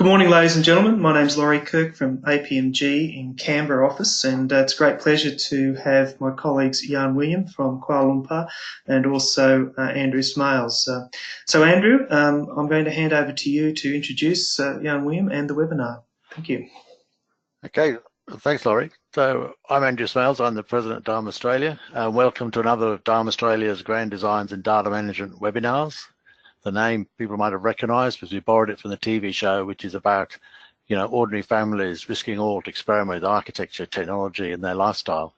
Good morning, ladies and gentlemen. My name's Laurie Kirk from APMG in Canberra office, and it's a great pleasure to have my colleagues Jan William from Kuala Lumpur and also Andrew Smales. So Andrew, I'm going to hand over to you to introduce Jan William and the webinar. Thank you. Okay, thanks, Laurie. So I'm Andrew Smales, I'm the President of DAMA Australia. Welcome to another of DAMA Australia's Grand Designs and Data Management webinars. The name people might have recognised because we borrowed it from the TV show, which is about, ordinary families risking all to experiment with architecture, technology, and their lifestyle.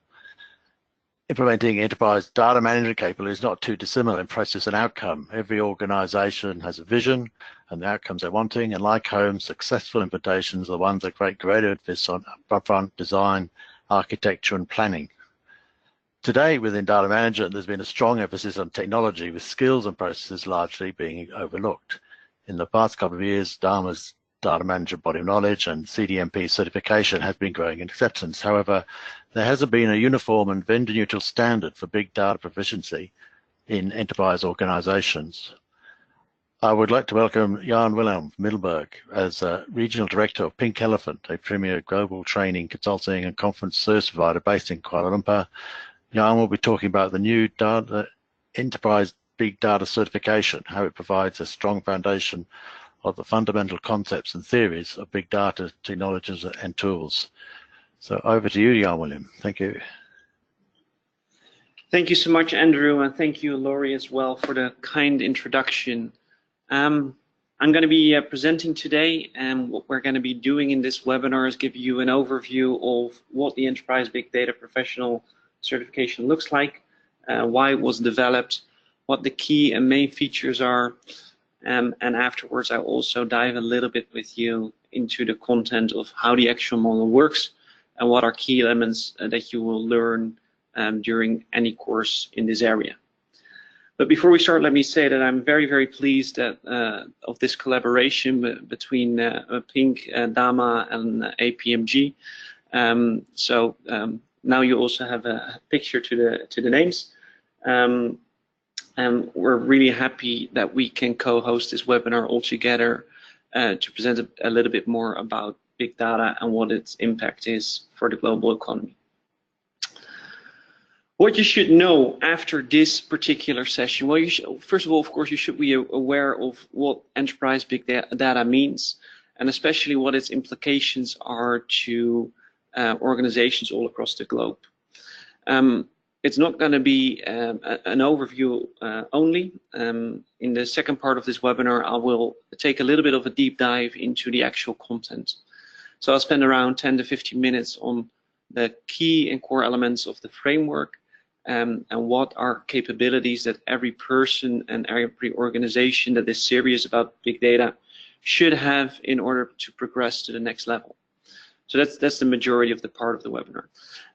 Implementing enterprise data management capability is not too dissimilar in process and outcome. Every organisation has a vision and the outcomes they're wanting, and like home, successful implementations are the ones that create greater emphasis on upfront design, architecture, and planning. Today, within data management, there's been a strong emphasis on technology, with skills and processes largely being overlooked. In the past couple of years, DAMA's data management body of knowledge and CDMP certification has been growing in acceptance. However, there hasn't been a uniform and vendor-neutral standard for big data proficiency in enterprise organizations. I would like to welcome Jan Willem Middelburg as Regional Director of Pink Elephant, a premier global training, consulting and conference service provider based in Kuala Lumpur. Jan will be talking about the new enterprise big data certification, how it provides a strong foundation of the fundamental concepts and theories of big data technologies and tools. So over to you, Jan William. Thank you. Thank you so much, Andrew, and thank you, Laurie, as well, for the kind introduction. I'm going to be presenting today, and what we're going to be doing in this webinar is give you an overview of what the Enterprise Big Data Professional certification looks like, why it was developed, what the key and main features are, and afterwards I'll also dive a little bit with you into the content of how the actual model works and what are key elements that you will learn during any course in this area. But before we start, let me say that I'm very, very pleased that of this collaboration between Pink, DAMA, and APMG. Now you also have a picture to the names. And we're really happy that we can co-host this webinar all together to present a little bit more about big data and what its impact is for the global economy. What you should know after this particular session, well, first of all, of course, you should be aware of what enterprise big data means, and especially what its implications are to organizations all across the globe. It's not going to be an overview only. In the second part of this webinar, I will take a little bit of a deep dive into the actual content. So I'll spend around 10 to 15 minutes on the key and core elements of the framework and what are capabilities that every person and every organization that is serious about big data should have in order to progress to the next level. So that's the majority of the part of the webinar.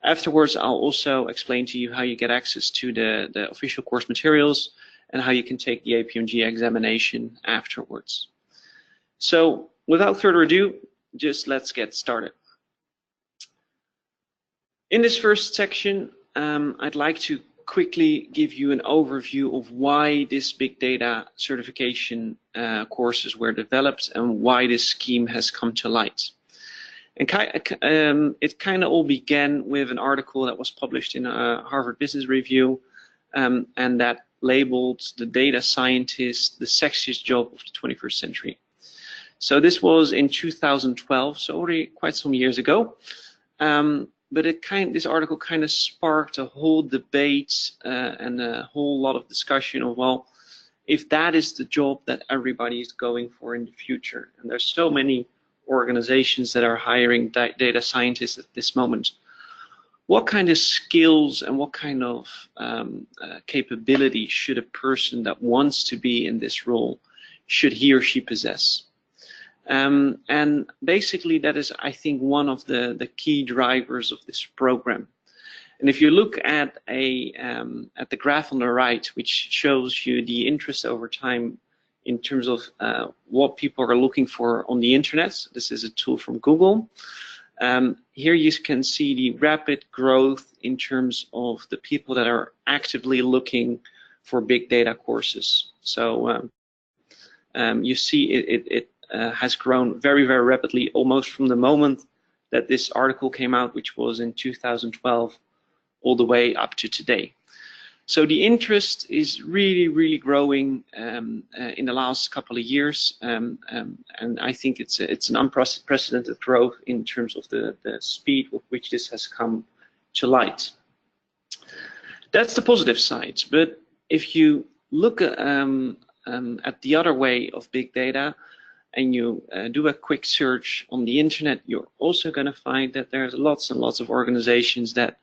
Afterwards, I'll also explain to you how you get access to the official course materials and how you can take the APMG examination afterwards. So without further ado, just let's get started. In this first section, I'd like to quickly give you an overview of why this big data certification courses were developed and why this scheme has come to light. And it kind of all began with an article that was published in a Harvard Business Review, and that labeled the data scientist the sexiest job of the 21st century. So this was in 2012, so already quite some years ago. But this article kind of sparked a whole debate and a whole lot of discussion of, well, if that is the job that everybody is going for in the future, and there's so many organizations that are hiring data scientists at this moment, what kind of skills and what kind of capability should a person that wants to be in this role, should he or she possess? And basically that is, I think, one of the key drivers of this program. And if you look at the graph on the right, which shows you the interest over time in terms of what people are looking for on the internet. This is a tool from Google. Here you can see the rapid growth in terms of the people that are actively looking for big data courses. So you see it has grown very, very rapidly, almost from the moment that this article came out, which was in 2012, all the way up to today. So the interest is really, really growing in the last couple of years, and I think it's an unprecedented growth in terms of the speed with which this has come to light. That's the positive side, but if you look at the other way of big data, and you do a quick search on the internet, you're also going to find that there's lots and lots of organizations that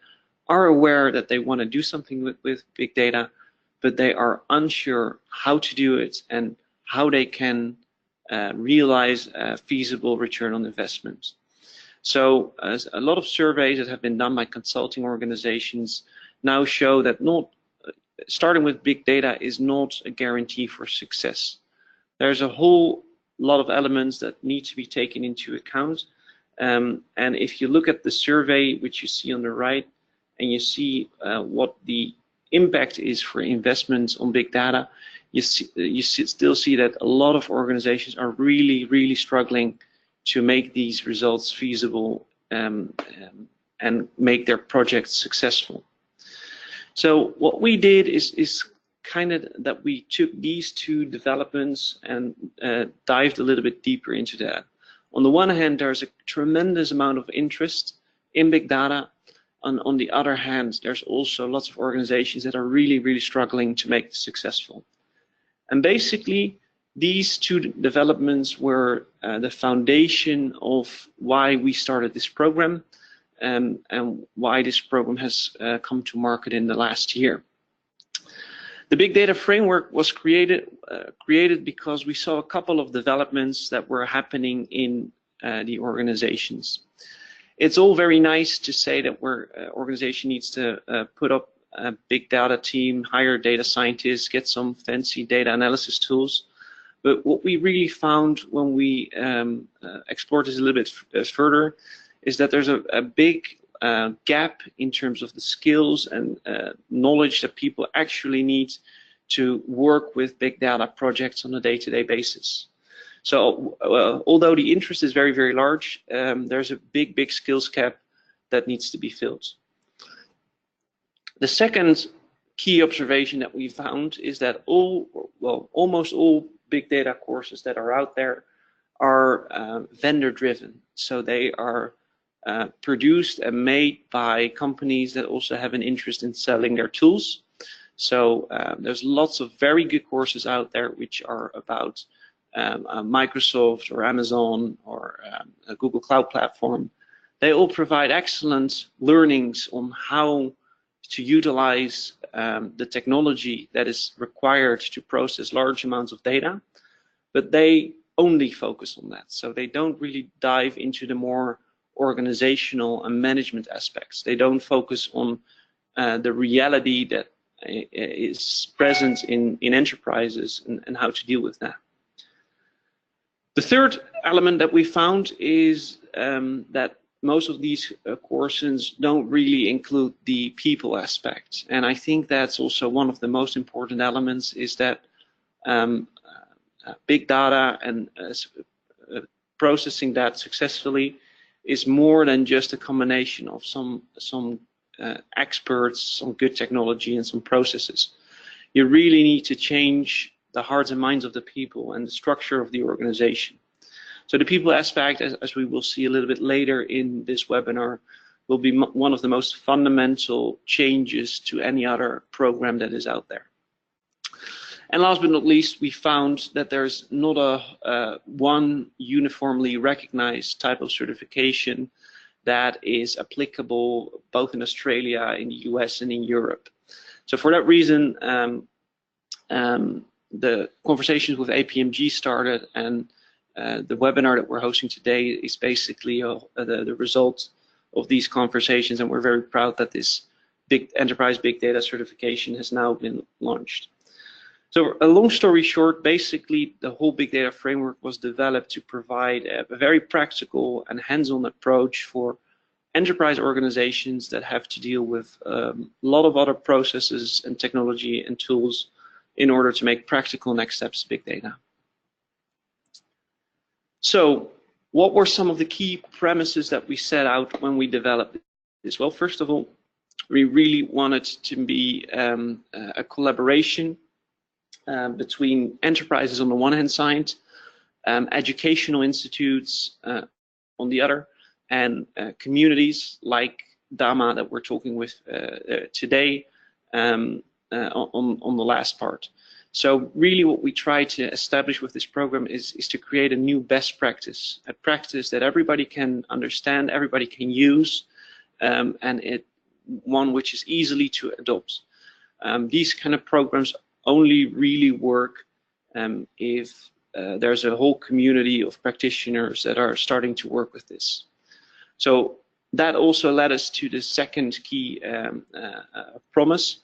are aware that they want to do something with big data, but they are unsure how to do it and how they can realize a feasible return on investment. So a lot of surveys that have been done by consulting organizations now show that starting with big data is not a guarantee for success. There's a whole lot of elements that need to be taken into account. And if you look at the survey, which you see on the right, and you see what the impact is for investments on big data, you still see that a lot of organizations are really, really struggling to make these results feasible and make their projects successful. So what we did is kind of that we took these two developments and dived a little bit deeper into that. On the one hand, there's a tremendous amount of interest in big data. On the other hand, there's also lots of organizations that are really, really struggling to make this successful. And basically, these two developments were the foundation of why we started this program and why this program has come to market in the last year. The big data framework was created because we saw a couple of developments that were happening in the organizations. It's all very nice to say that organization needs to put up a big data team, hire data scientists, get some fancy data analysis tools. But what we really found when we explored this a little bit further is that there's a big gap in terms of the skills and knowledge that people actually need to work with big data projects on a day-to-day basis. So although the interest is very, very large, there's a big skills gap that needs to be filled. The second key observation that we found is that almost all big data courses that are out there are vendor driven. So they are produced and made by companies that also have an interest in selling their tools. So there's lots of very good courses out there which are about Microsoft or Amazon or a Google Cloud Platform. They all provide excellent learnings on how to utilize the technology that is required to process large amounts of data, but they only focus on that. So they don't really dive into the more organizational and management aspects. They don't focus on the reality that is present in enterprises and how to deal with that. The third element that we found is that most of these courses don't really include the people aspect. And I think that's also one of the most important elements, is that big data and processing that successfully is more than just a combination of some experts, some good technology and some processes. You really need to change the hearts and minds of the people and the structure of the organization. So the people aspect, as we will see a little bit later in this webinar, will be one of the most fundamental changes to any other program that is out there. And last but not least, we found that there's not a one uniformly recognized type of certification that is applicable both in Australia, in the US, and in Europe. So for that reason, the conversations with APMG started, and the webinar that we're hosting today is basically the result of these conversations, and we're very proud that this big enterprise big data certification has now been launched. So a long story short, basically the whole big data framework was developed to provide a very practical and hands-on approach for enterprise organizations that have to deal with a lot of other processes and technology and tools in order to make practical next steps to big data. So what were some of the key premises that we set out when we developed this? Well, first of all, we really wanted to be a collaboration between enterprises on the one hand side, educational institutes on the other, and communities like DAMA that we're talking with today on the last part. So really what we try to establish with this program is to create a new best practice, a practice that everybody can understand, everybody can use, and one which is easily to adopt. These kind of programs only really work if there's a whole community of practitioners that are starting to work with this. So that also led us to the second key promise,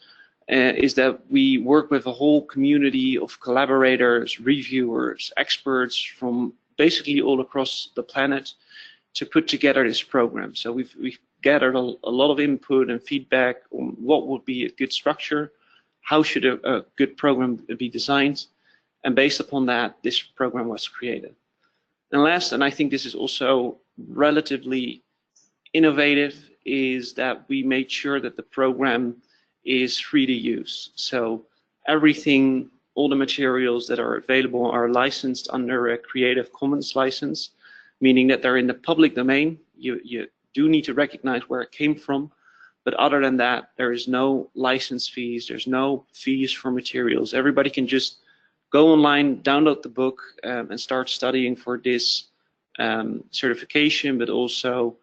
is that we work with a whole community of collaborators, reviewers, experts from basically all across the planet to put together this program. So we've gathered a lot of input and feedback on what would be a good structure, how should a good program be designed, and based upon that, this program was created. And last, and I think this is also relatively innovative, is that we made sure that the program is free to use. So everything, all the materials that are available are licensed under a Creative Commons license, meaning that they're in the public domain. You do need to recognize where it came from, but other than that, there is no license fees, there's no fees for materials. Everybody can just go online, download the book, and start studying for this certification, but also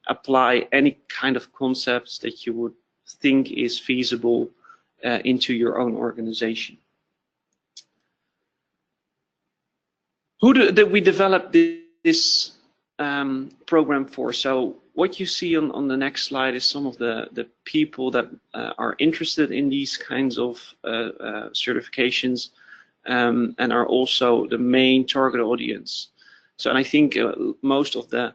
apply any kind of concepts that you would think is feasible into your own organization. Who did we develop this program for? So what you see on the next slide is some of the people that are interested in these kinds of certifications and are also the main target audience. So, and I think most of the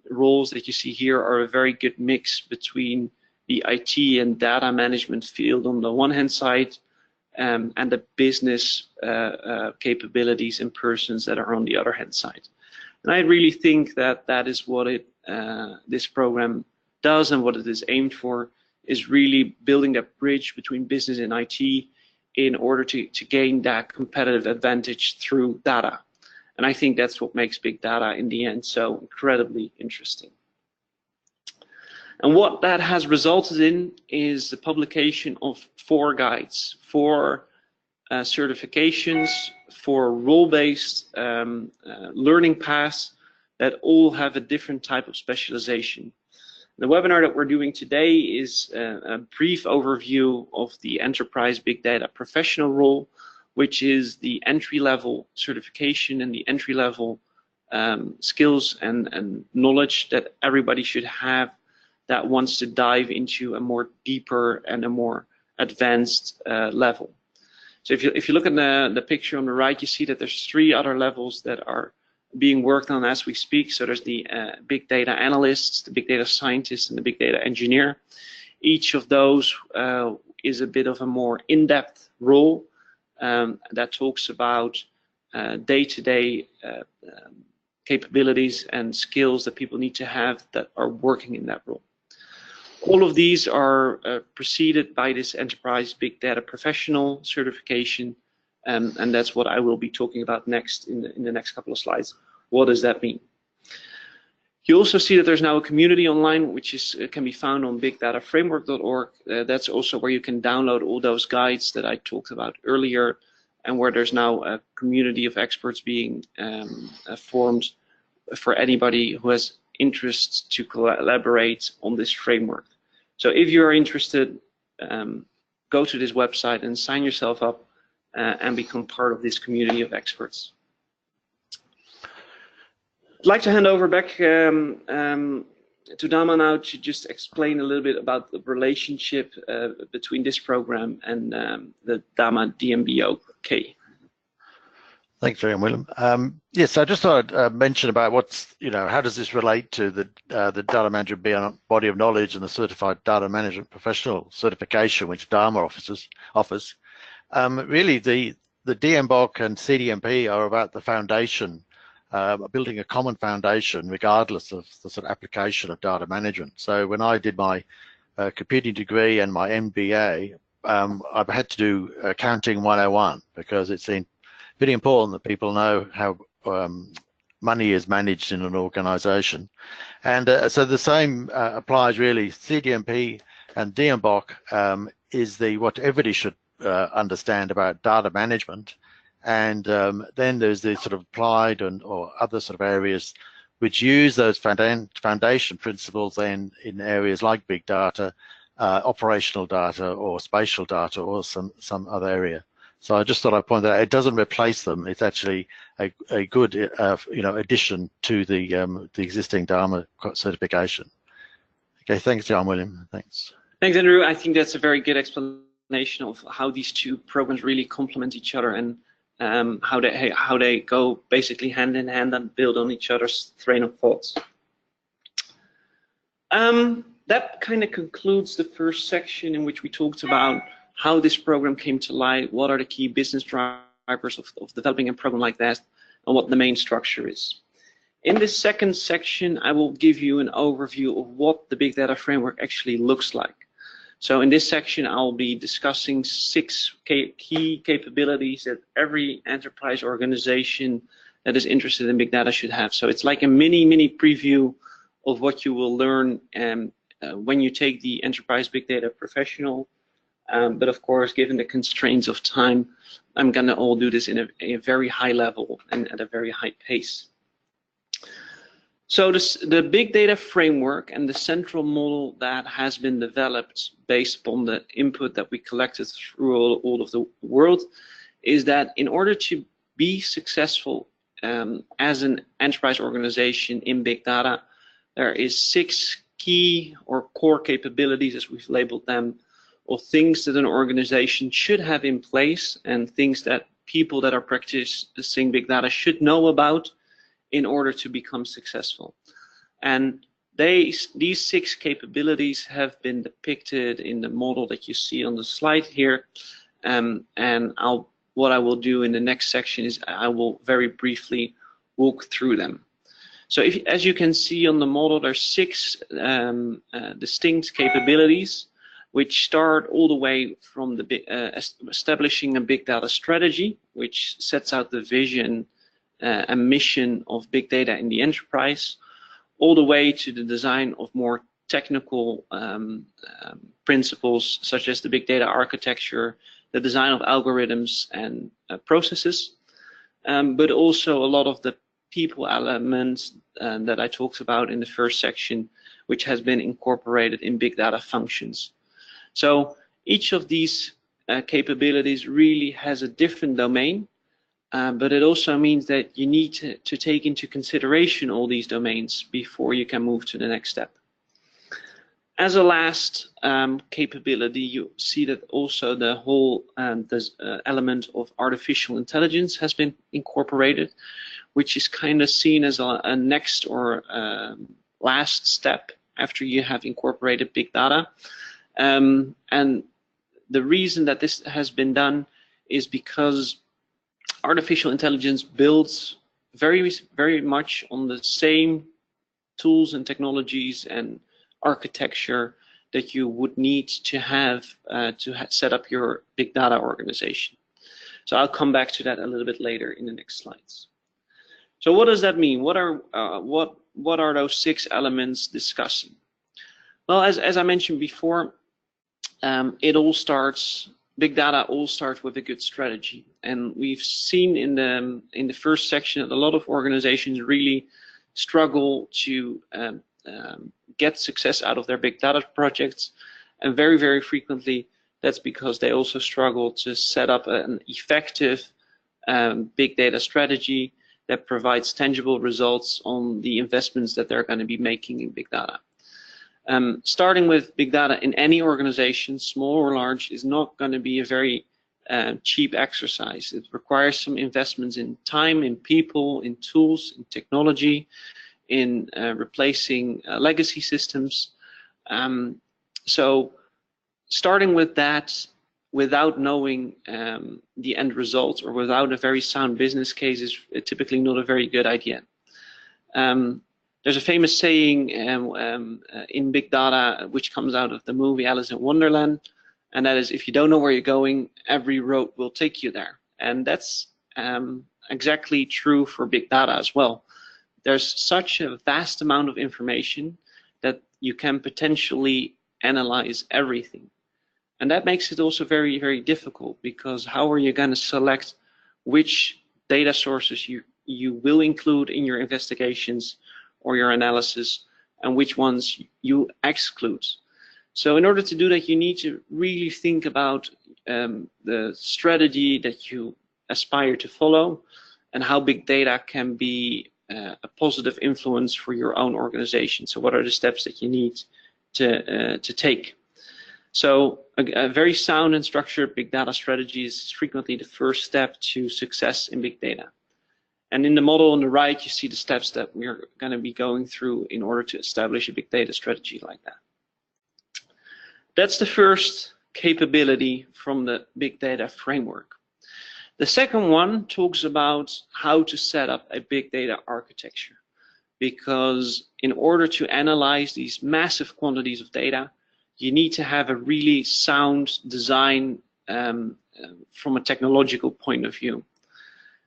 roles that you see here are a very good mix between the IT and data management field on the one hand side, and the business capabilities and persons that are on the other hand side. And I really think that that is what this program does, and what it is aimed for is really building that bridge between business and IT in order to gain that competitive advantage through data. And I think that's what makes big data in the end so incredibly interesting. And what that has resulted in is the publication of 4 guides, 4 certifications, 4 role-based learning paths that all have a different type of specialization. The webinar that we're doing today is a brief overview of the Enterprise Big Data Professional role, which is the entry-level certification and the entry-level skills and knowledge that everybody should have that wants to dive into a more deeper and a more advanced level. So if you look at the picture on the right, you see that there's 3 other levels that are being worked on as we speak. So there's the big data analysts, the big data scientists, and the big data engineer. Each of those is a bit of a more in-depth role that talks about day-to-day capabilities and skills that people need to have that are working in that role. All of these are preceded by this Enterprise Big Data Professional certification, and that's what I will be talking about next in the next couple of slides. What does that mean? You also see that there's now a community online, which can be found on bigdataframework.org. That's also where you can download all those guides that I talked about earlier, and where there's now a community of experts being formed for anybody who has interest to collaborate on this framework. So if you are interested, go to this website and sign yourself up and become part of this community of experts. I'd like to hand over back to DAMA now to just explain a little bit about the relationship between this program and the DAMA DMBOK. Thanks, Jerry and William. Yes, I just thought I'd mention about how does this relate to the Data Management Body of Knowledge and the Certified Data Management Professional certification, which DAMA offers. Really, the the DMBOK and CDMP are about the foundation, building a common foundation regardless of the sort of application of data management. So when I did my computing degree and my MBA, I've had to do accounting 101 because it's pretty important that people know how money is managed in an organization. And so the same applies really. CDMP and DMBOK is what everybody should understand about data management. And then there's the sort of applied or other sort of areas which use those foundation principles then in areas like big data, operational data, or spatial data, or some other area. So I just thought I'd point that out. It doesn't replace them. It's actually a good addition to the existing DAMA certification. Okay, thanks, John William. Thanks. Thanks, Andrew. I think that's a very good explanation of how these two programs really complement each other and how they go basically hand in hand and build on each other's train of thoughts. That kind of concludes the first section in which we talked about how this program came to light, what are the key business drivers of developing a program like that, and what the main structure is. In this second section, I will give you an overview of what the Big Data Framework actually looks like. So in this section, I'll be discussing 6 key capabilities that every enterprise organization that is interested in big data should have. So it's like a mini preview of what you will learn when you take the Enterprise Big Data Professional. But of course, given the constraints of time, I'm gonna all do this in a very high level and at a very high pace. So the Big Data Framework and the central model that has been developed based upon the input that we collected through all of the world is that in order to be successful as an enterprise organization in big data, there is 6 key or core capabilities, as we've labeled them, of things that an organization should have in place and things that people that are practicing big data should know about in order to become successful. And these 6 capabilities have been depicted in the model that you see on the slide here. And what I will do in the next section is I will very briefly walk through them. So as you can see on the model, there's 6 distinct capabilities, which start all the way from the establishing a big data strategy, which sets out the vision and mission of big data in the enterprise, all the way to the design of more technical principles, such as the big data architecture, the design of algorithms and processes, but also a lot of the people elements that I talked about in the first section, which has been incorporated in big data functions. So each of these capabilities really has a different domain, but it also means that you need to take into consideration all these domains before you can move to the next step. As a last capability, you see that also the whole element of artificial intelligence has been incorporated, which is kind of seen as a next or last step after you have incorporated big data. And the reason that this has been done is because artificial intelligence builds very much on the same tools and technologies and architecture that you would need to have set up your big data organization. So I'll come back to that a little bit later in the next slides. So what does that mean? What are those 6 elements discussing? Well, as I mentioned before, big data all starts with a good strategy, and we've seen in the first section that a lot of organizations really struggle to get success out of their big data projects, and very frequently that's because they also struggle to set up an effective big data strategy that provides tangible results on the investments that they're going to be making in big data. Starting with big data in any organization, small or large, is not going to be a very cheap exercise. It requires some investments in time, in people, in tools, in technology, in replacing legacy systems. So starting with that, without knowing the end result, or without a very sound business case, is typically not a very good idea. There's a famous saying in big data, which comes out of the movie Alice in Wonderland, and that is, if you don't know where you're going, every road will take you there. And that's exactly true for big data as well. There's such a vast amount of information that you can potentially analyze everything. And that makes it also very, very difficult, because how are you going to select which data sources you will include in your investigations or your analysis, and which ones you exclude? So in order to do that, you need to really think about the strategy that you aspire to follow, and how big data can be a positive influence for your own organization. So what are the steps that you need to take? So a very sound and structured big data strategy is frequently the first step to success in big data. And in the model on the right, you see the steps that we're going to be going through in order to establish a big data strategy like that. That's the first capability from the big data framework. The second one talks about how to set up a big data architecture, because in order to analyze these massive quantities of data, you need to have a really sound design from a technological point of view.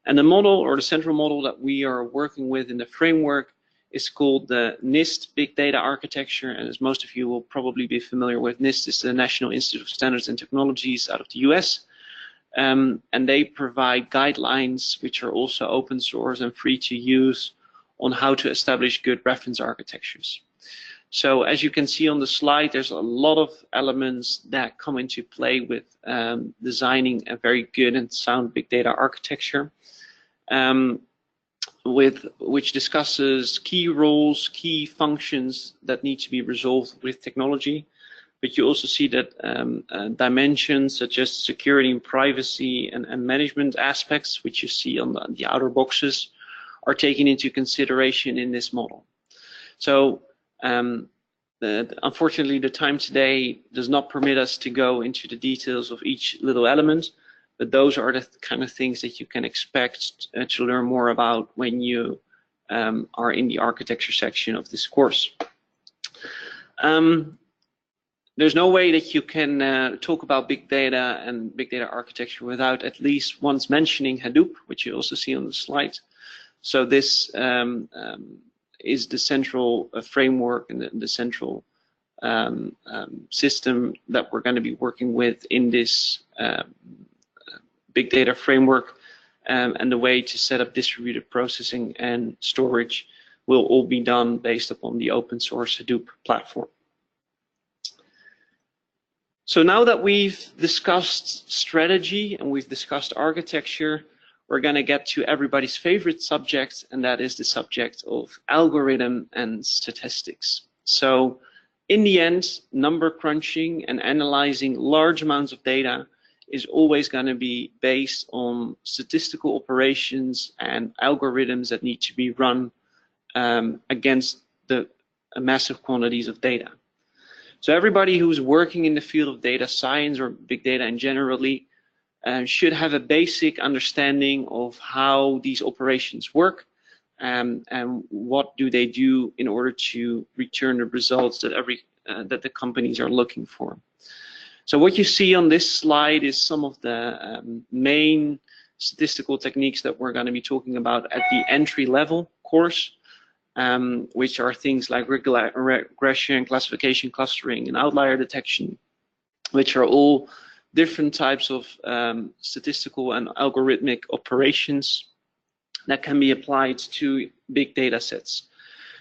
And the model, or the central model that we are working with in the framework, is called the NIST Big Data Architecture. And as most of you will probably be familiar with, NIST is the National Institute of Standards and Technologies out of the US. And they provide guidelines which are also open source and free to use on how to establish good reference architectures. So as you can see on the slide, there's a lot of elements that come into play with designing a very good and sound big data architecture, which discusses key roles, key functions that need to be resolved with technology. But you also see that dimensions such as security and privacy and management aspects, which you see on the outer boxes, are taken into consideration in this model. So unfortunately, the time today does not permit us to go into the details of each little element, but those are the kind of things that you can expect to learn more about when you are in the architecture section of this course. There's no way that you can talk about big data and big data architecture without at least once mentioning Hadoop, which you also see on the slide. So this is the central framework and the central system that we're going to be working with in this big data framework, and the way to set up distributed processing and storage will all be done based upon the open source Hadoop platform. So now that we've discussed strategy and we've discussed architecture, we're going to get to everybody's favorite subject, and that is the subject of algorithm and statistics. So in the end, number crunching and analyzing large amounts of data is always going to be based on statistical operations and algorithms that need to be run against the massive quantities of data. So everybody who's working in the field of data science or big data in generally should have a basic understanding of how these operations work, and what do they do in order to return the results that that the companies are looking for. So what you see on this slide is some of the main statistical techniques that we're going to be talking about at the entry-level course, which are things like regression, classification, clustering, and outlier detection, which are all different types of statistical and algorithmic operations that can be applied to big data sets.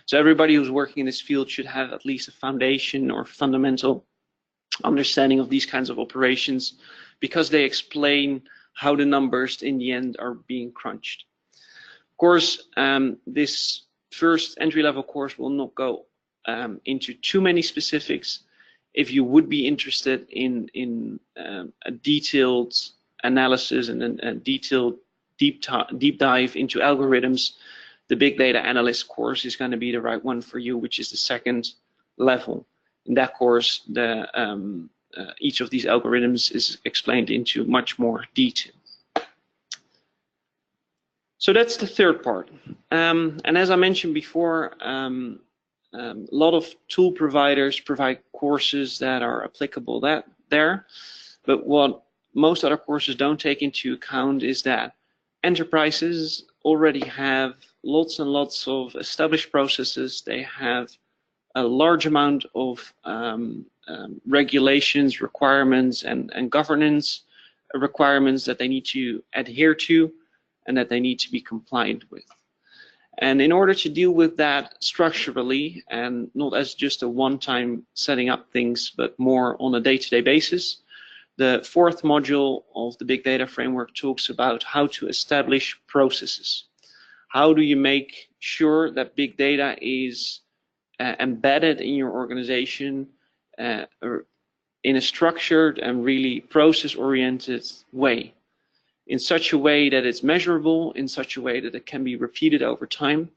So everybody who's working in this field should have at least a foundation or fundamental understanding of these kinds of operations, because they explain how the numbers in the end are being crunched. Of course, this first entry-level course will not go into too many specifics. If you would be interested in a detailed analysis and a detailed deep dive into algorithms, the Big Data Analyst course is going to be the right one for you, which is the second level. In that course, the each of these algorithms is explained into much more detail. So that's the third part. And as I mentioned before, a lot of tool providers provide courses that are applicable there. But what most other courses don't take into account is that enterprises already have lots and lots of established processes. They have a large amount of regulations, requirements, and governance requirements that they need to adhere to and that they need to be compliant with. And in order to deal with that structurally and not as just a one-time setting up things, but more on a day-to-day basis, the fourth module of the Big Data Framework talks about how to establish processes. How do you make sure that big data is embedded in your organization or in a structured and really process-oriented way, in such a way that it's measurable, in such a way that it can be repeated over time,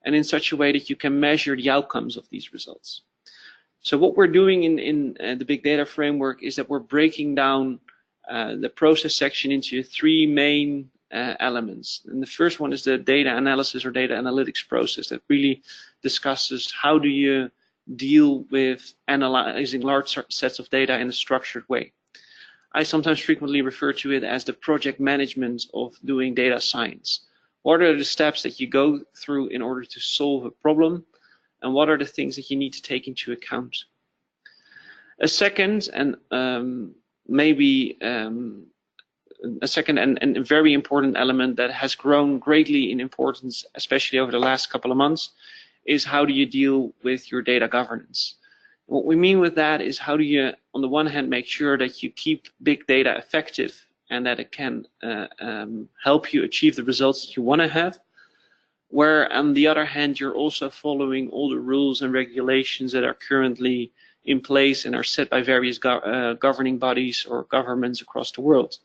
and in such a way that you can measure the outcomes of these results. So what we're doing in the Big Data Framework is that we're breaking down the process section into three main elements. And the first one is the data analysis or data analytics process that really discusses how do you deal with analyzing large sets of data in a structured way. I sometimes frequently refer to it as the project management of doing data science. What are the steps that you go through in order to solve a problem, and what are the things that you need to take into account? A second and a second and very important element that has grown greatly in importance, especially over the last couple of months, is how do you deal with your data governance? What we mean with that is how do you, on the one hand, make sure that you keep big data effective and that it can help you achieve the results that you want to have, where on the other hand, you're also following all the rules and regulations that are currently in place and are set by various governing bodies or governments across the world.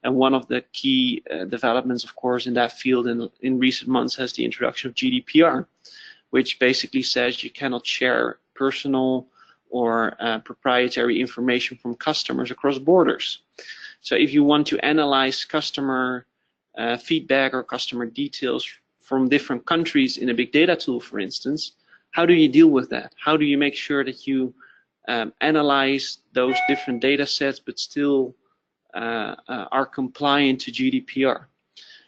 And one of the key developments, of course, in that field in recent months has the introduction of GDPR, which basically says you cannot share personal or proprietary information from customers across borders. So if you want to analyze customer feedback or customer details from different countries in a big data tool, for instance, how do you deal with that? How do you make sure that you analyze those different data sets but still are compliant to GDPR?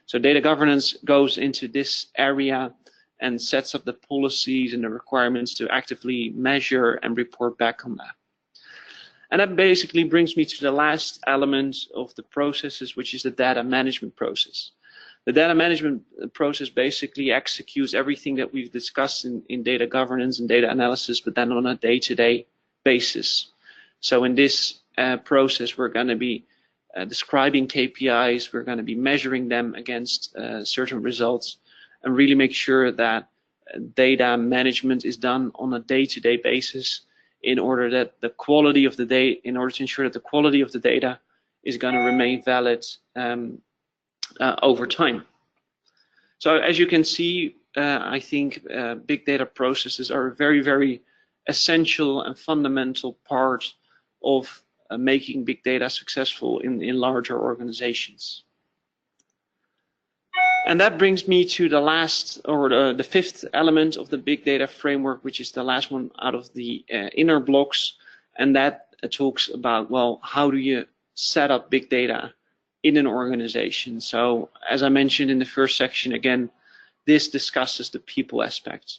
So data governance goes into this area and sets up the policies and the requirements to actively measure and report back on that. And that basically brings me to the last element of the processes, which is the data management process. The data management process basically executes everything that we've discussed in data governance and data analysis, but then on a day-to-day basis. So in this process, we're going to be describing KPIs, we're going to be measuring them against certain results, and really make sure that data management is done on a day-to-day basis in order that the quality of the data, in order to ensure that the quality of the data is going to remain valid over time. So as you can see, I think big data processes are a very, very essential and fundamental part of making big data successful in larger organizations. And that brings me to the last, or the fifth element of the big data framework, which is the last one out of the inner blocks. And that talks about, well, how do you set up big data in an organization? So as I mentioned in the first section, again, this discusses the people aspect,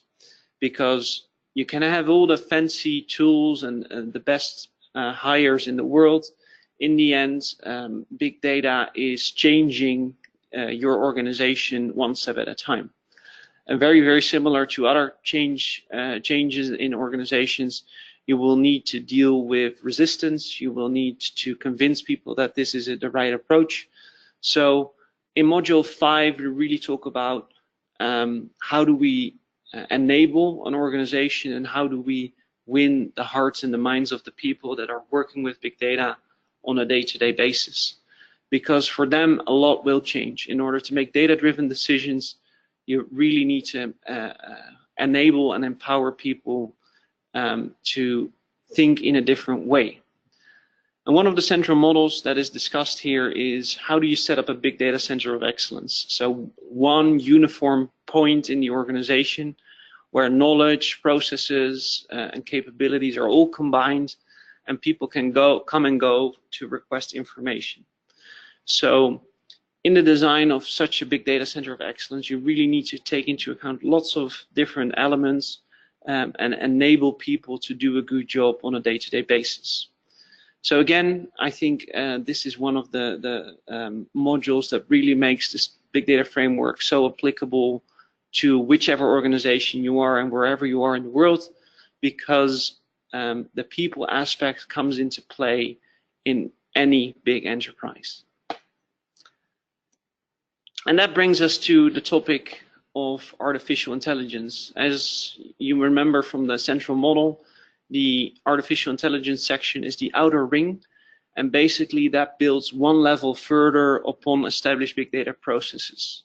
because you can have all the fancy tools and the best hires in the world. In the end, big data is changing your organization one step at a time. And very, very similar to other changes in organizations, you will need to deal with resistance. You will need to convince people that this is the right approach. So in module 5, we really talk about how do we enable an organization and how do we win the hearts and the minds of the people that are working with big data on a day-to-day basis. Because for them, a lot will change. In order to make data-driven decisions, you really need to enable and empower people to think in a different way. And one of the central models that is discussed here is how do you set up a big data center of excellence? So one uniform point in the organization where knowledge, processes, and capabilities are all combined, and people can come and go to request information. So in the design of such a big data center of excellence, you really need to take into account lots of different elements and enable people to do a good job on a day-to-day basis. So again, I think this is one of the modules that really makes this big data framework so applicable to whichever organization you are and wherever you are in the world, because the people aspect comes into play in any big enterprise. And that brings us to the topic of artificial intelligence. As you remember from the central model, the artificial intelligence section is the outer ring, and basically that builds one level further upon established big data processes.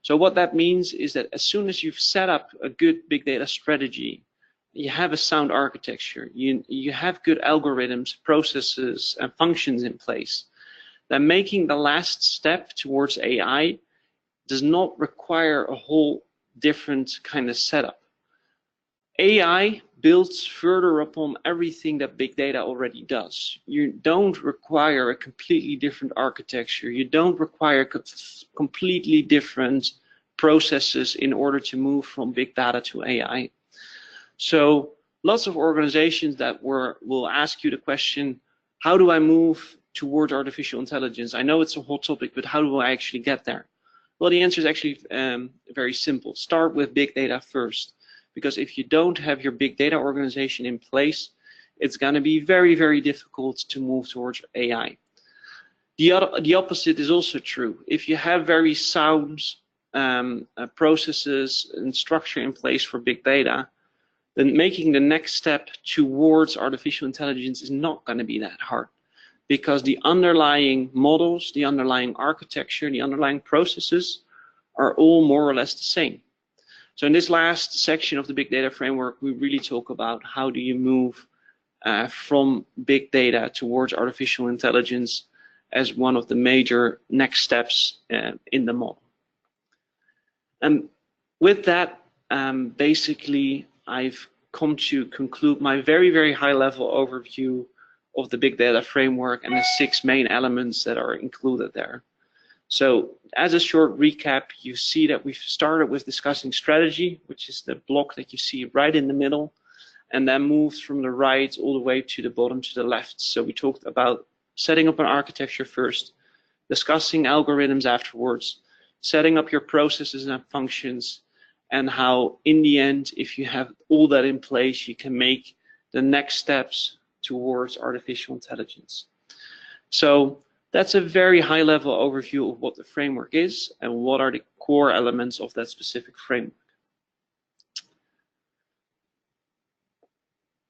So what that means is that as soon as you've set up a good big data strategy, you have a sound architecture, you have good algorithms, processes, and functions in place, then making the last step towards AI does not require a whole different kind of setup. AI builds further upon everything that big data already does. You don't require a completely different architecture. You don't require completely different processes in order to move from big data to AI. So lots of organizations that will ask you the question, how do I move towards artificial intelligence? I know it's a hot topic, but how do I actually get there? Well, the answer is actually very simple. Start with big data first, because if you don't have your big data organization in place, it's going to be very, very difficult to move towards AI. The opposite is also true. If you have very sound processes and structure in place for big data, then making the next step towards artificial intelligence is not going to be that hard, because the underlying models, the underlying architecture, the underlying processes are all more or less the same. So in this last section of the big data framework, we really talk about how do you move from big data towards artificial intelligence as one of the major next steps in the model. And with that, basically, I've come to conclude my very, very high level overview of the big data framework and the 6 main elements that are included there. So as a short recap, you see that we've started with discussing strategy, which is the block that you see right in the middle, and then moved from the right all the way to the bottom to the left. So we talked about setting up an architecture first, discussing algorithms afterwards, setting up your processes and functions, and how in the end, if you have all that in place, you can make the next steps towards artificial intelligence. So that's a very high level overview of what the framework is and what are the core elements of that specific framework.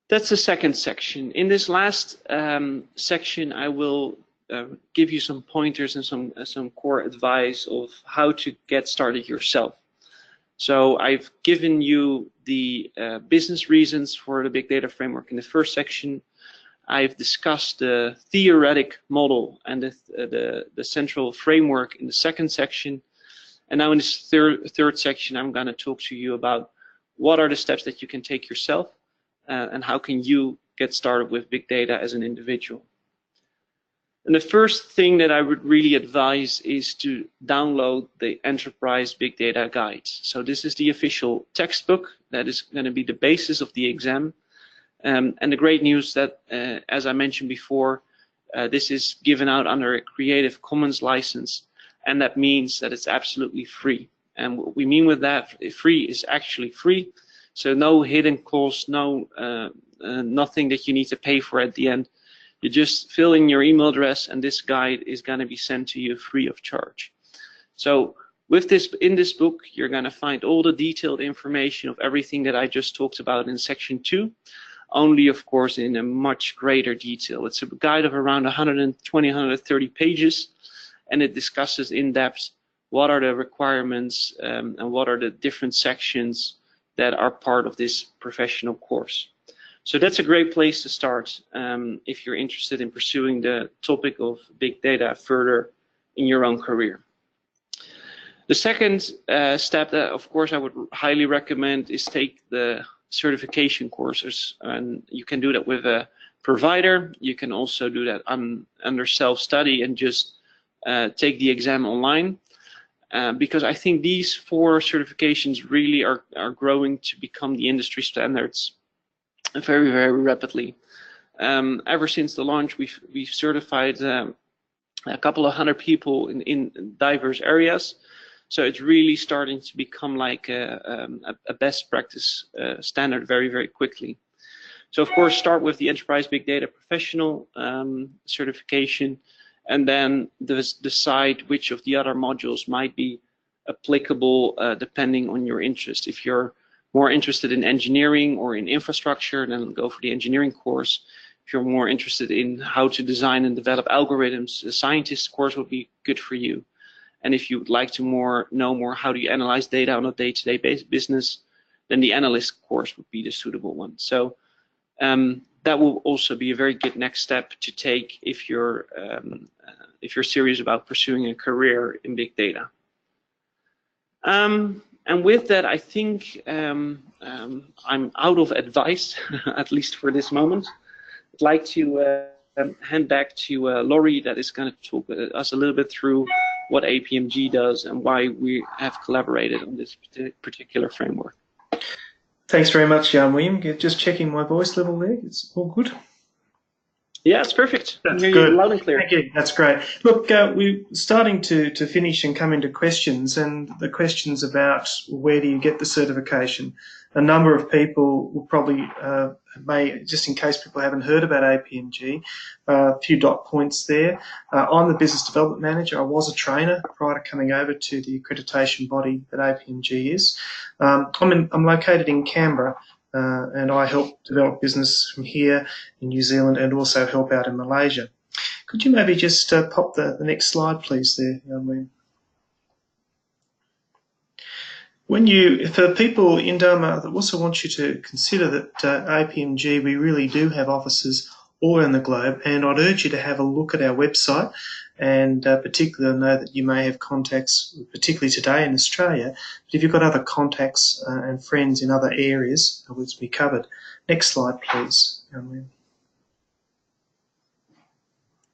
That's the second section. In this last section, I will give you some pointers and some core advice of how to get started yourself. So I've given you the business reasons for the big data framework in the first section. I've discussed the theoretic model and the central framework in the second section. And now in this third section, I'm going to talk to you about what are the steps that you can take yourself and how can you get started with big data as an individual. And the first thing that I would really advise is to download the Enterprise Big Data Guide. So this is the official textbook that is going to be the basis of the exam. And the great news that, as I mentioned before, this is given out under a Creative Commons license, and that means that it's absolutely free. And what we mean with that, free is actually free. So no hidden cost, no nothing that you need to pay for at the end. You just fill in your email address and this guide is going to be sent to you free of charge. So with this, in this book, you're going to find all the detailed information of everything that I just talked about in section 2, only of course in a much greater detail. It's a guide of around 120, 130 pages, and it discusses in depth what are the requirements and what are the different sections that are part of this professional course. So that's a great place to start if you're interested in pursuing the topic of big data further in your own career. The second step that, of course, I would highly recommend is take the certification courses, and you can do that with a provider. You can also do that under self-study and just take the exam online, because I think these 4 certifications really are growing to become the industry standards very, very rapidly. Ever since the launch, we've certified a couple of hundred people in diverse areas. So it's really starting to become like a best practice standard very, very quickly. So of course, start with the Enterprise Big Data Professional certification, and then decide which of the other modules might be applicable depending on your interest. If you're more interested in engineering or in infrastructure, then go for the engineering course. If you're more interested in how to design and develop algorithms, the scientist course would be good for you. And if you would like to know more how do you analyze data on a day-to-day business, then the analyst course would be the suitable one. So that will also be a very good next step to take if you're serious about pursuing a career in big data. And with that, I think I'm out of advice, at least for this moment. I'd like to hand back to Laurie, that is going to talk us a little bit through what APMG does and why we have collaborated on this particular framework. Thanks very much, Jan-William. Just checking my voice level there. It's all good? Yeah, it's perfect. That's good. Loud and clear. Thank you. That's great. Look, we're starting to finish and come into questions, and the questions about where do you get the certification. A number of people will probably just in case people haven't heard about APMG, a few dot points there. I'm the business development manager. I was a trainer prior to coming over to the accreditation body that APMG is. I'm located in Canberra. And I help develop business from here in New Zealand and also help out in Malaysia. Could you maybe just pop the next slide, please, there, Jan-William? For people in DAMA, I also want you to consider that APMG, we really do have offices all around the globe, and I'd urge you to have a look at our website, and particularly know that you may have contacts, particularly today in Australia, but if you've got other contacts and friends in other areas, which will be covered. Next slide, please.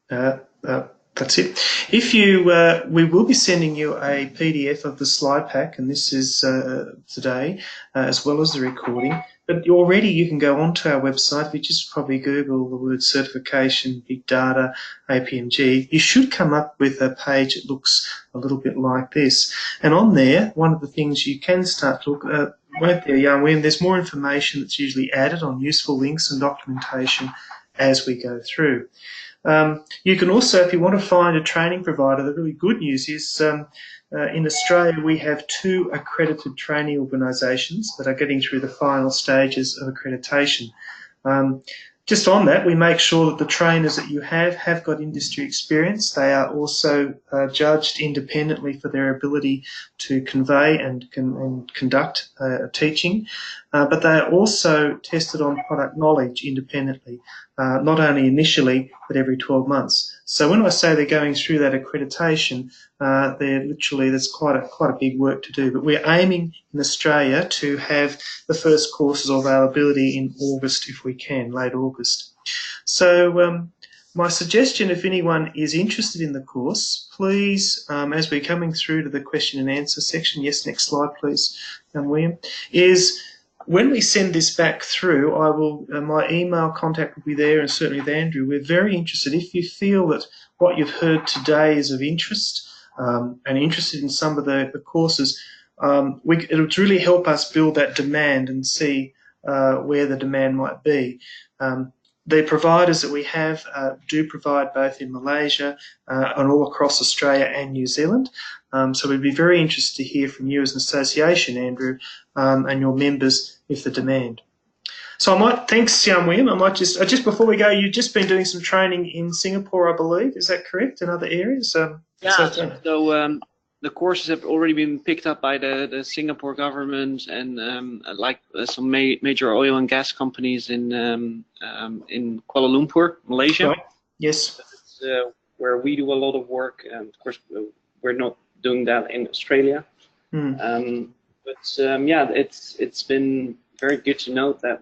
That's it. If you, we will be sending you a PDF of the slide pack, and this is today, as well as the recording. But already you can go onto our website. If you just probably Google the word certification, big data, APMG, you should come up with a page that looks a little bit like this. And on there, one of the things you can start to look at, right there, Jan-William, there's more information that's usually added on useful links and documentation as we go through. You can also, if you want to find a training provider, the really good news is in Australia we have 2 accredited training organisations that are getting through the final stages of accreditation. Just on that, we make sure that the trainers that you have got industry experience. They are also judged independently for their ability to convey and conduct teaching, but they are also tested on product knowledge independently, not only initially, but every 12 months. So when I say they're going through that accreditation, there's quite a big work to do. But we're aiming in Australia to have the first courses of availability in August, if we can, late August. So my suggestion, if anyone is interested in the course, please, as we're coming through to the question and answer section, yes, next slide, please, William, is when we send this back through, I will, my email contact will be there, and certainly with Andrew. We're very interested. If you feel that what you've heard today is of interest and interested in some of the courses, it would really help us build that demand and see where the demand might be. The providers that we have do provide both in Malaysia and all across Australia and New Zealand. So we'd be very interested to hear from you as an association, Andrew, and your members with the demand. So I might, thanks, William. I might just before we go, you've just been doing some training in Singapore, I believe. Is that correct? In other areas? Yeah. So the the courses have already been picked up by the Singapore government and some major oil and gas companies in Kuala Lumpur, Malaysia. Right. Yes. It's, where we do a lot of work, and of course we're not doing that in Australia. Yeah, it's been very good to note that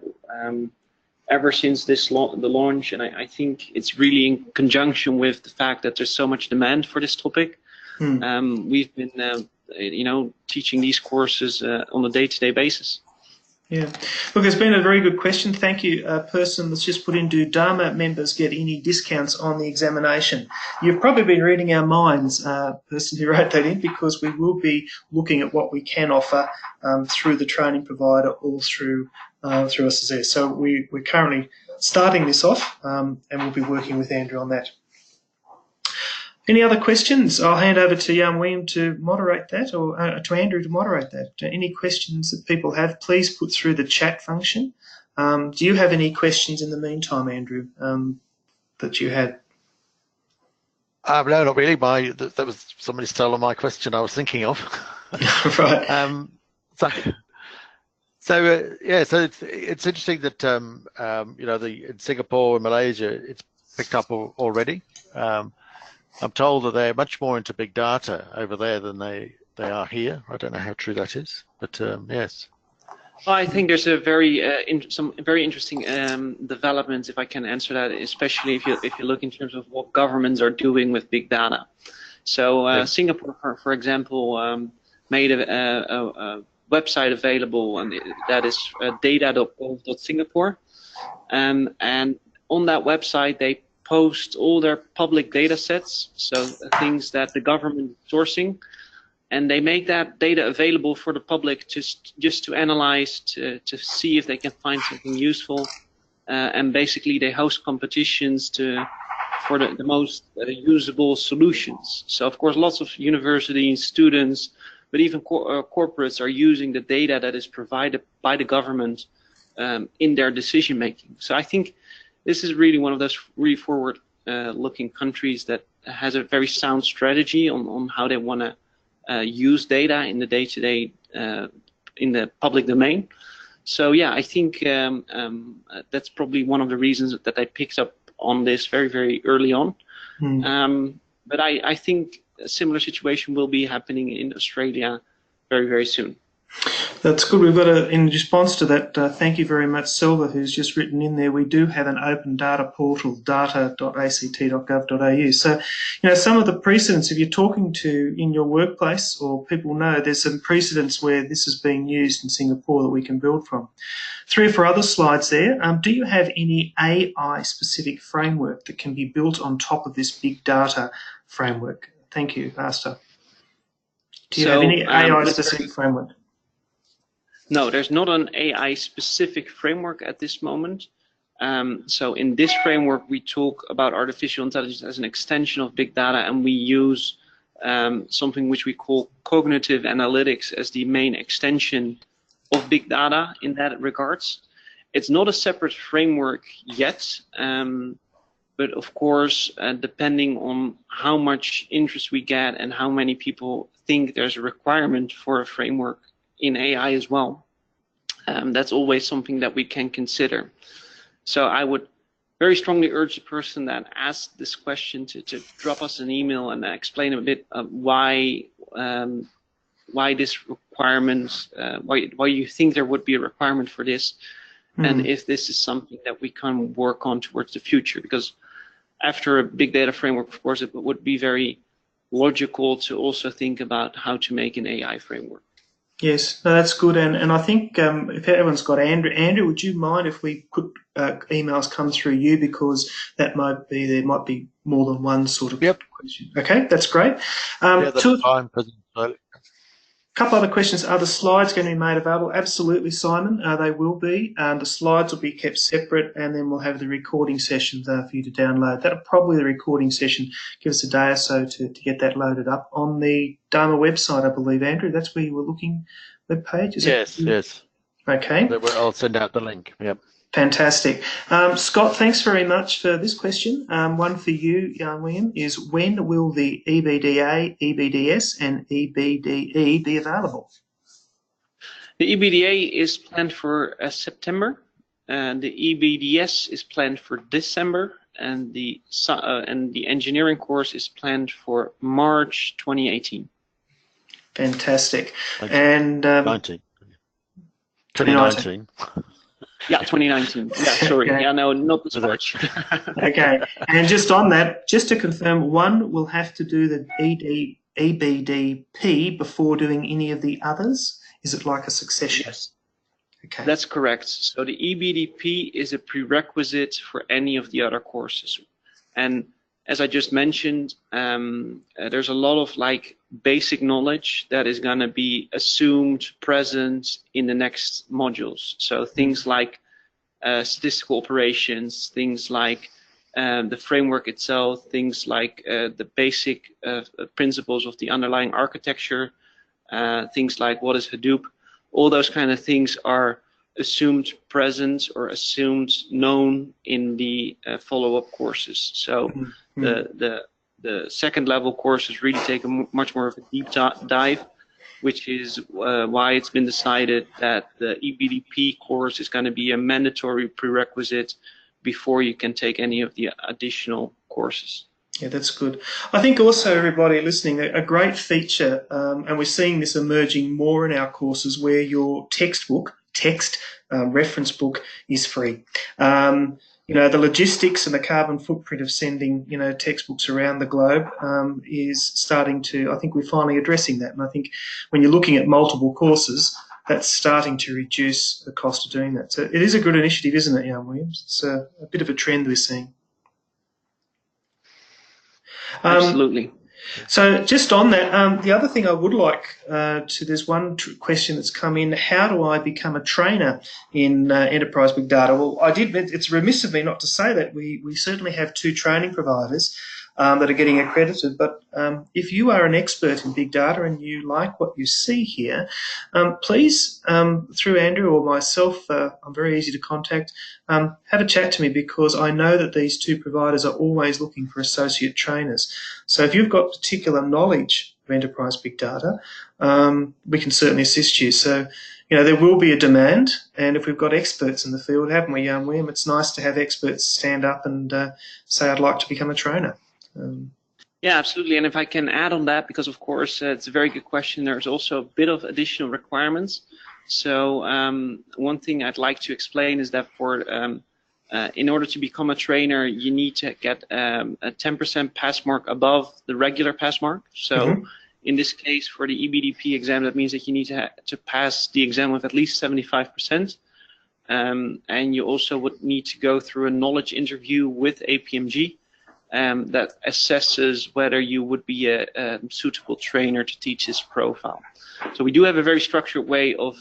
ever since the launch, and I think it's really in conjunction with the fact that there's so much demand for this topic. We've been, teaching these courses on a day-to-day basis. Yeah, look, it's been a very good question. Thank you, person that's just put in, do DAMA members get any discounts on the examination? You've probably been reading our minds, person who wrote that in, because we will be looking at what we can offer through the training provider or through SSS. So we're currently starting this off, and we'll be working with Andrew on that. Any other questions? I'll hand over to Jan William to moderate that, or to Andrew to moderate that. Any questions that people have, please put through the chat function. Do you have any questions in the meantime, Andrew, that you had? No, not really. That was somebody stolen my question I was thinking of. Right. So it's interesting that in Singapore and Malaysia it's picked up already. I'm told that they're much more into big data over there than they are here. I don't know how true that is, but yes. Well, I think there's a some very interesting developments, if I can answer that, especially if you look in terms of what governments are doing with big data. So Singapore, for example, made a website available, and that is data.gov.singapore, and on that website they post all their public data sets, so things that the government is sourcing, and they make that data available for the public just to analyze, to see if they can find something useful, and basically they host competitions for the most usable solutions. So of course lots of universities, students, but even corporates are using the data that is provided by the government in their decision making. So I think this is really one of those really forward-looking countries that has a very sound strategy on how they want to use data in the day-to-day, in the public domain. So yeah, I think that's probably one of the reasons that I picked up on this very, very early on. But I think a similar situation will be happening in Australia very, very soon. That's good. We've got in response to that, thank you very much, Silva, who's just written in there, we do have an open data portal, data.act.gov.au. So, some of the precedents, if you're talking to in your workplace or people know, there's some precedents where this is being used in Singapore that we can build from. 3 or 4 other slides there. Do you have any AI-specific framework that can be built on top of this big data framework? Thank you, Asta. Do you have any AI-specific framework? No, there's not an AI-specific framework at this moment. So in this framework, we talk about artificial intelligence as an extension of big data, and we use something which we call cognitive analytics as the main extension of big data in that regards. It's not a separate framework yet, but of course, depending on how much interest we get and how many people think there's a requirement for a framework in AI as well, that's always something that we can consider. So I would very strongly urge the person that asked this question to drop us an email and explain a bit why this requirement, why you think there would be a requirement for this, and if this is something that we can work on towards the future. Because after a big data framework, of course, it would be very logical to also think about how to make an AI framework. Yes, no, that's good. And I think if everyone's got Andrew, would you mind if we could emails come through you, because that might be, there might be more than one sort of question. Okay, that's great. Yeah, that's fine. A couple other questions. Are the slides going to be made available? Absolutely, Simon. They will be. The slides will be kept separate, and then we'll have the recording session for you to download. That'll probably, the recording session, give us a day or so to get that loaded up on the DAMA website, I believe, Andrew. That's where you were looking, web page? Yes. Okay. I'll send out the link. Yep. Fantastic. Scott, thanks very much for this question. One for you, William, is when will the EBDA, EBDS and EBDE be available? The EBDA is planned for September, and the EBDS is planned for December, and the engineering course is planned for March 2018. Fantastic. And 2019. Yeah, 2019. Yeah, sorry. Okay. Yeah, no, not this March. Okay. And just on that, just to confirm, one will have to do the EBDP before doing any of the others? Is it like a succession? Yes. Okay. That's correct. So the EBDP is a prerequisite for any of the other courses. And as I just mentioned, there's a lot of like basic knowledge that is going to be assumed present in the next modules. So things like statistical operations, things like the framework itself, things like the basic principles of the underlying architecture, things like what is Hadoop. All those kind of things are assumed present or assumed known in the follow-up courses. So the second level courses really take a much more of a deep dive, which is why it's been decided that the EBDP course is going to be a mandatory prerequisite before you can take any of the additional courses. Yeah, that's good. I think also everybody listening, a great feature, and we're seeing this emerging more in our courses, where your text reference book is free. You know, the logistics and the carbon footprint of sending, you know, textbooks around the globe is starting to, I think we're finally addressing that. And I think when you're looking at multiple courses, that's starting to reduce the cost of doing that. So it is a good initiative, isn't it, Jan Williams? It's a bit of a trend we're seeing. Absolutely. So just on that, the other thing I would like there's one question that's come in: how do I become a trainer in enterprise big data? Well, it's remiss of me not to say that we certainly have 2 training providers that are getting accredited. But if you are an expert in big data and you like what you see here, please, through Andrew or myself, I'm very easy to contact, have a chat to me, because I know that these 2 providers are always looking for associate trainers. So if you've got particular knowledge of enterprise big data, we can certainly assist you. So, you know, there will be a demand, and if we've got experts in the field, haven't we, William? It's nice to have experts stand up and say, I'd like to become a trainer. Yeah, absolutely. And if I can add on that, because of course it's a very good question, there's also a bit of additional requirements. So one thing I'd like to explain is that in order to become a trainer, you need to get a 10% pass mark above the regular pass mark. So in this case, for the EBDP exam, that means that you need to pass the exam with at least 75%. And you also would need to go through a knowledge interview with APMG. That assesses whether you would be a suitable trainer to teach this profile. So we do have a very structured way of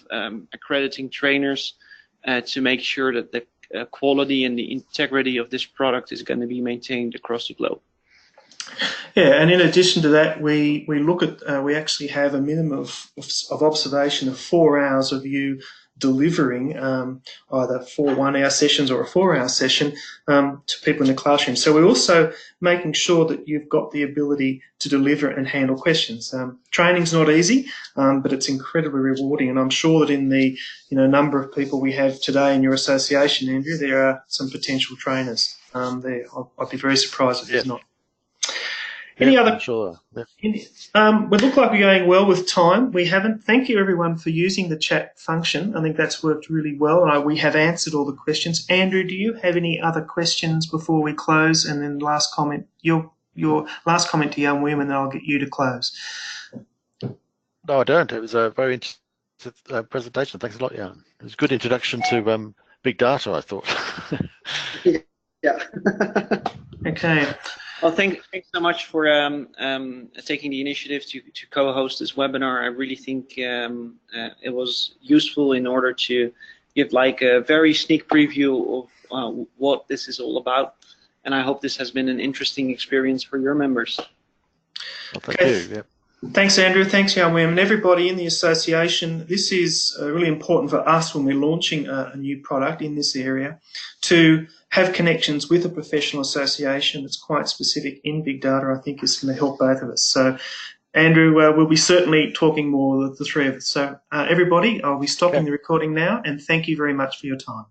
accrediting trainers to make sure that the quality and the integrity of this product is going to be maintained across the globe. Yeah, and in addition to that, we look at we actually have a minimum of observation of 4 hours of you delivering either 4 1-hour sessions or a 4-hour session to people in the classroom. So we're also making sure that you've got the ability to deliver and handle questions. Training's not easy, but it's incredibly rewarding, and I'm sure that in the number of people we have today in your association, Andrew, there are some potential trainers there. I'd be very surprised if there's not. Any other? Sure. Yep. We look like we're going well with time. We haven't. Thank you, everyone, for using the chat function. I think that's worked really well, and we have answered all the questions. Andrew, do you have any other questions before we close? And then last comment, your last comment to Jan William, and then I'll get you to close. No, I don't. It was a very interesting presentation. Thanks a lot, Jan. It was a good introduction to big data, I thought. Yeah. Okay. Well, thanks so much for taking the initiative to co-host this webinar. I really think it was useful in order to give like a very sneak preview of what this is all about. And I hope this has been an interesting experience for your members. Well, thank you. Yeah. Thanks, Andrew. Thanks, Jan William, and everybody in the association. This is really important for us when we're launching a new product in this area to have connections with a professional association that's quite specific in big data. I think is going to help both of us. So, Andrew, we'll be certainly talking more, the three of us. So, everybody, I'll be stopping the recording now, and thank you very much for your time.